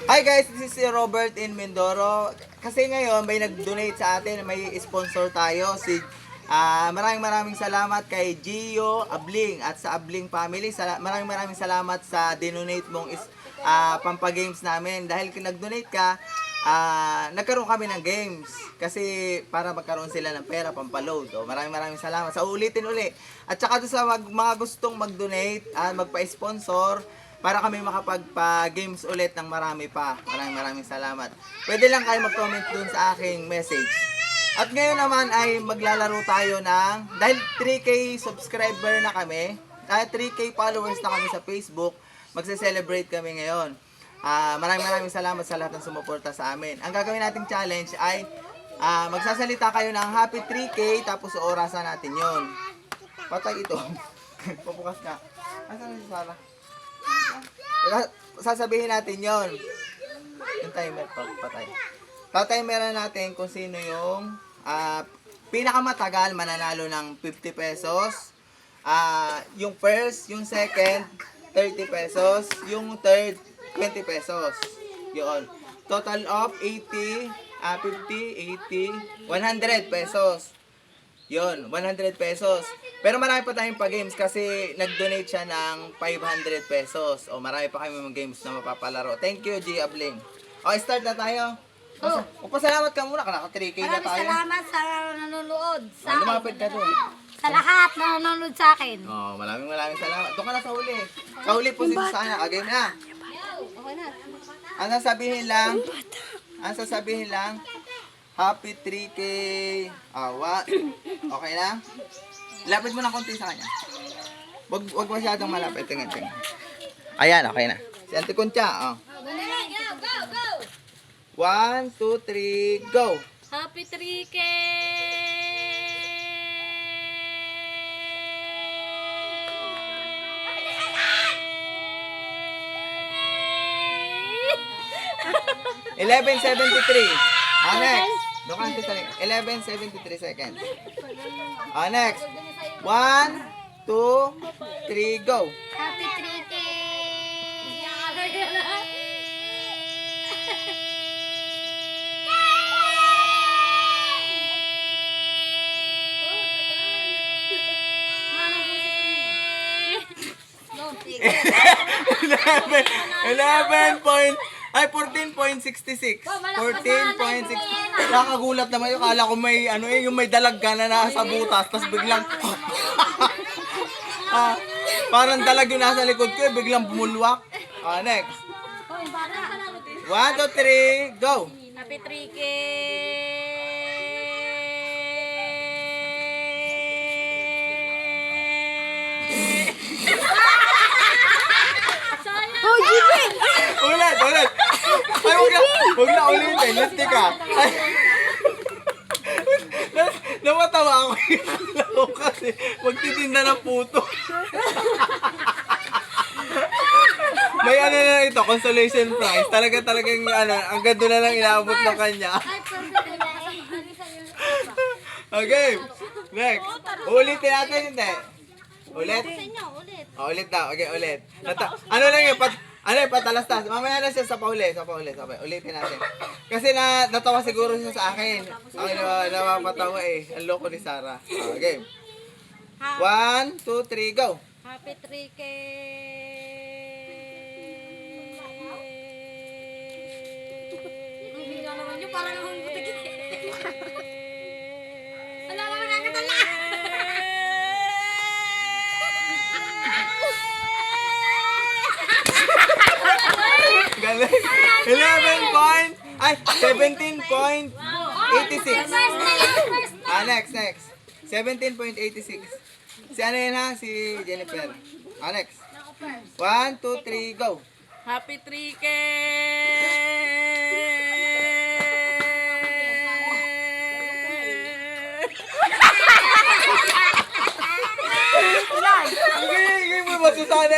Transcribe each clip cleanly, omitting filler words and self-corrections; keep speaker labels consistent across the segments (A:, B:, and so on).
A: Hi guys, this is si Robert in Mindoro. Kasi ngayon may nag-donate sa atin, may sponsor tayo. Maraming salamat kay Gio Abling at sa Abling family. Maraming salamat sa dinonate mong pampagames namin. Dahil nag-donate ka, nagkaroon kami ng games. Kasi para magkaroon sila ng pera pampaload. O, maraming salamat. Sa ulitin uli. At saka doon sa mga gustong mag-donate, magpa-sponsor, para kami makapagpa-games ulit ng marami pa. Maraming salamat. Pwede lang kayo mag-comment dun sa aking message. At ngayon naman ay maglalaro tayo ng, dahil 3K subscriber na kami, 3K followers na kami sa Facebook, magse-celebrate kami ngayon. Maraming salamat sa lahat ng sumuporta sa amin. Ang gagawin nating challenge ay magsasalita kayo ng happy 3K tapos orasan natin yon. Patay ito. Papukas ka. Asan na si Sarah? Sasabihin natin yon. Yung timer, patay. Tatimeran natin kung sino yung pinakamatagal mananalo ng 50 pesos. Yung first, yung second, 30 pesos. Yung third, 20 pesos. Yun. Total of 80, 50, 80, 100 pesos. Yun, 100 pesos. Pero marami pa tayong pa-games kasi nag-donate siya ng 500 pesos. O marami pa kami mga games na mapapalaro. Thank you, G. Abling. O, start na tayo. Pasalamat ka muna, naka 3K na tayo.
B: Maraming salamat sa nanonood sa akin.
A: Lumapit ka doon.
B: Sa lahat na nanonood sa akin.
A: Oh, maraming salamat. Doon ka na sa huli. Sa huli po si Susana. Game na.
B: Okay na.
A: Ang sasabihin lang, happy 3K. Okay na? Lapit mo ng konti sa kanya. Wag masyadong malapit. Tingin. Ayan, okay na. Si Auntie Concha, oh.
B: Go!
A: 1, 2, 3, go!
B: Happy 3K!
A: $11.73. Next. Doon ka natin sa 11.73 seconds. Next. 1, 2, 3, go!
B: Happy 3K!
A: Ay, 14.66. 14.6. Nakagulat naman yung kala ko may yung may dalag ka na nasa butas, tapos biglang parang dalag yung nasa likod ko, biglang bumulwak. Next. 1, 2, 3, go!
B: Happy 3K! Oh, Jimmy!
A: Ulit! Ay, huwag na ulitin. Lasti ka. Ay, namatawa ako yung kasi magtitinda ng puto. May na ito, consolation prize. Talagang ang ganda na lang inaabot ng kanya. Okay, next. Ulitin natin, hindi. Ulit? Ulit na. Okay, ulit. Ano lang yun? Patalastas. Mamaya na siya sa pauli. Ulitin natin. Kasi natawa siguro siya sa akin. Ako napapatawa Ang loko ni Sarah. Okay. 1, 2, 3, go!
B: Happy 3K! Hindi naman yun, parang nahulog ko tigil. Wala naman nakatala.
A: Galing. 17.86. Next. 17.86. Si ano yun ha? Si Jennifer. Next. 1, 2, 3, go!
B: Happy 3K!
A: Hingay mo ba Susana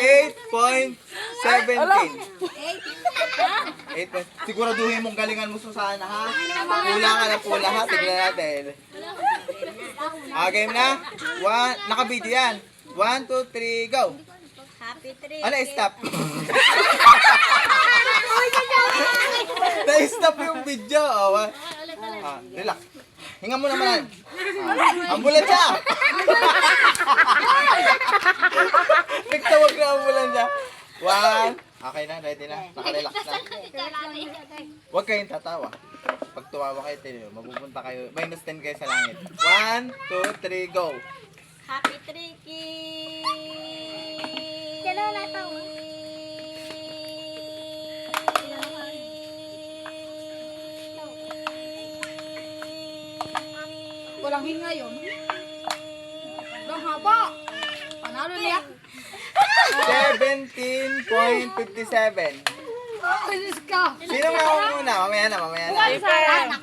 A: 8.17. Siguraduhin mong galingan mo Susana ha. Pula ka na pula ha. Tignan natin. Game na. Nakabidyo yan. 1, 2, 3, go!
B: Happy 3K.
A: Ano, stop? Na-stop yung video. Oh, relax. Hinga mo naman. Ambulansya! Nagtawag na ambulansya. 1. Okay na, ready na. Nakarelax na. Huwag kayong tatawa. Pag tumawa kayo, mapupunta kayo. -10 kayo sa langit. 1, 2, 3, go.
B: Happy 3K.
C: Walang hinga yun. Ang haba. Panalo niya.
A: 17.57.
C: Ayos ka.
A: Sino muna? Mamaya na.
C: Ako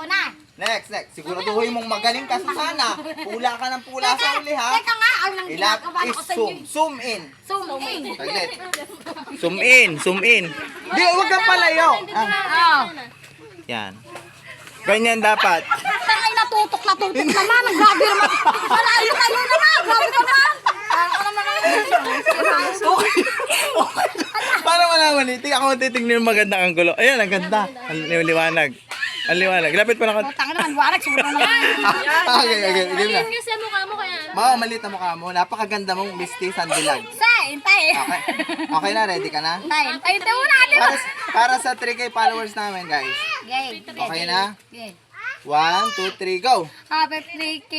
C: na.
A: Next. Siguraduhin mong magaling ka, Susana. Pula ka ng pula sa uli, ha?
C: Teka nga, ang nang
A: Ilap
C: ginagawa
A: is
C: ko sa inyo.
A: zoom in.
C: Zoom in.
A: Saglit. Zoom in. Di, huwag kang palayo. Yan. Ganyan dapat.
C: Tangay natutok naman. Ang grabe naman. Malayo naman. Grabe naman. Ako naman
A: Okay. Para malaman ito, ako titignan yung magandang anggulo. Ayan, ang ganda. Ang liwanag. Lapit pa lang.
C: Tangay naman, warag. Sobrang naman.
A: Okay. Game na.
B: Kasi mukha mo kaya.
A: Malit ang mukha mo. Napakaganda mong Misty Sandilag.
C: Hintay.
A: Okay na, ready ka na?
C: Hintay muna natin.
A: Para sa 3K followers namin, guys. Okay na? 1, 2, 3, go!
C: Happy 3K.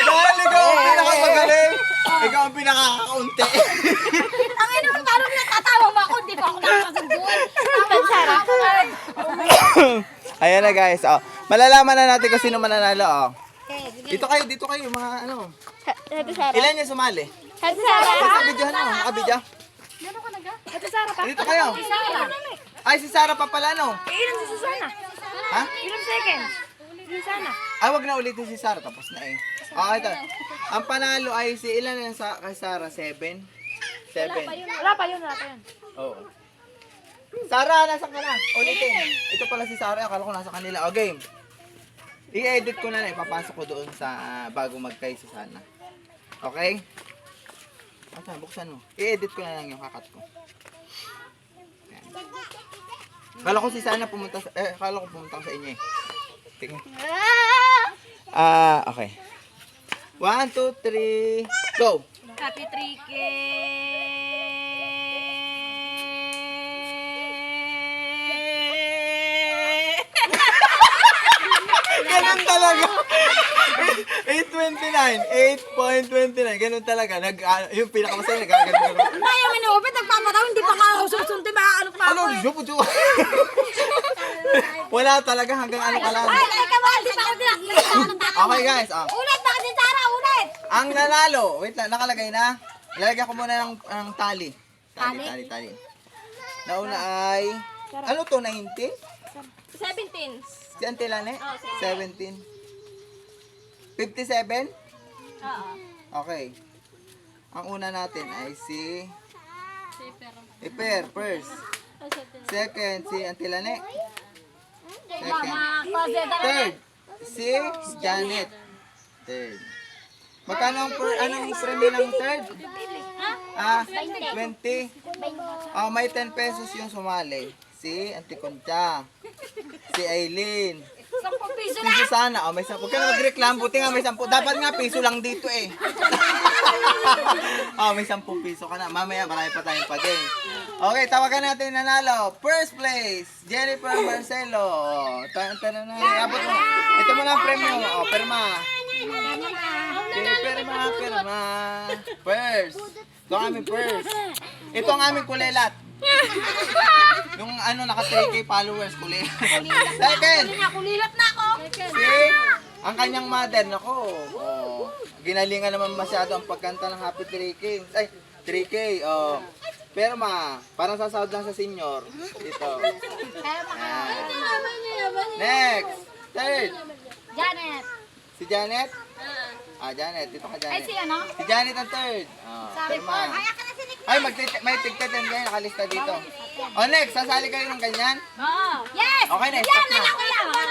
A: Dahil ikaw ang pinakamagaling, ikaw ang pinakakaunti.
C: Ang ina mo, parang natatawa mo ako. Hindi pa ako nakakasunduin.
A: Ayan na guys, oh. Malalaman na natin kung sino mananalo, oh. Dito kayo, mga ano. Ilan yung sumali? Sa video na, nakabidyo. Dito kayo. Ay, si Sarah pa pala, no?
C: Ilan si Susana?
A: Ha?
C: Ilang seconds? Susana.
A: Ay, wag na ulitin si Sarah, tapos na eh. Okay, ito. Ang panalo ay si ilan yan kay Sarah? 7? 7.
C: Wala pa yun.
A: Oo. Sarah, nasa ka na? Ulitin. Ito pala si Sarah, akala ko nasa kanila. O, game. I-edit ko na ipapasok ko doon sa bago mag-kay si Sana. Okay? Asa, buksan mo. I-edit ko na lang yung kakat ko. Ayan. Akala ko si Sana pumunta sa, akala ko pumunta sa inyo eh. Tingnan. Okay. 1, 2, 3, go!
B: Happy 3K.
A: Ganun talaga. 8.29. Ganun talaga. Yung pinakamasaya, nagaganda.
C: Kaya minupit, nagpapataw, hindi pa ako susunod, ano pa
A: Ano? Jupo. Wala talaga hanggang ano ka lang.
C: Ay, kamal, di pa ako tinakita.
A: Okay guys,
C: Ulit, baka si Sarah, ulit.
A: ang nanalo, wait lang, nakalagay na. Ilalagay ko muna ng tali. Tali. Nauna ay, ano to, 19?
B: 17.
A: Si Antilane? 17. 57? Okay. Ang una natin ay si Iper, first. Second, si Antilane. Second. Third, si Janet. Third. Magkano anong premyo ng third? 20. Oh, may 10 pesos yung sumali. Si Auntie Concha. Si Aileen.
C: 10 piso
A: Si Susana. Oh, may 10. Huwag ka na magreklamo. Buti nga may 10. Dapat nga piso lang dito eh. Oh, may 10 piso ka na. Mamaya marami pa tayong pa-game. Okay, tawagan natin yung nanalo. First place, Jennifer Marcelo. Tara na. Abot mo. Ito mo lang ang premyo. Oh, perma. Perma. First. Ito ang aming first. Ito ang aming kulelat. Yung ano, naka 3K followers, kulelat. Second.
C: Nakulilat na ako.
A: Si, ang kanyang mother, nako. Oh, ginalingan naman masyado ang pagkanta ng Happy 3K. Ay, 3K. Oh. Pero parang sasahod lang sa senior. Dito. Ayan. Next. Third.
C: Janet.
A: Si Janet. Janet. Dito ka,
C: Ay,
A: Janet.
C: si ano?
A: Si Janet ang third.
C: Sorry po.
A: Pirma.
C: Kaya ka na si Nick.
A: Ay, may tigtatan kayo. Nakalista dito. O, next. Sasali kayo ng ganyan?
B: Oo.
C: Yes!
A: Okay na,
C: Yan
A: stop
C: na
A: na.
C: lang kuya.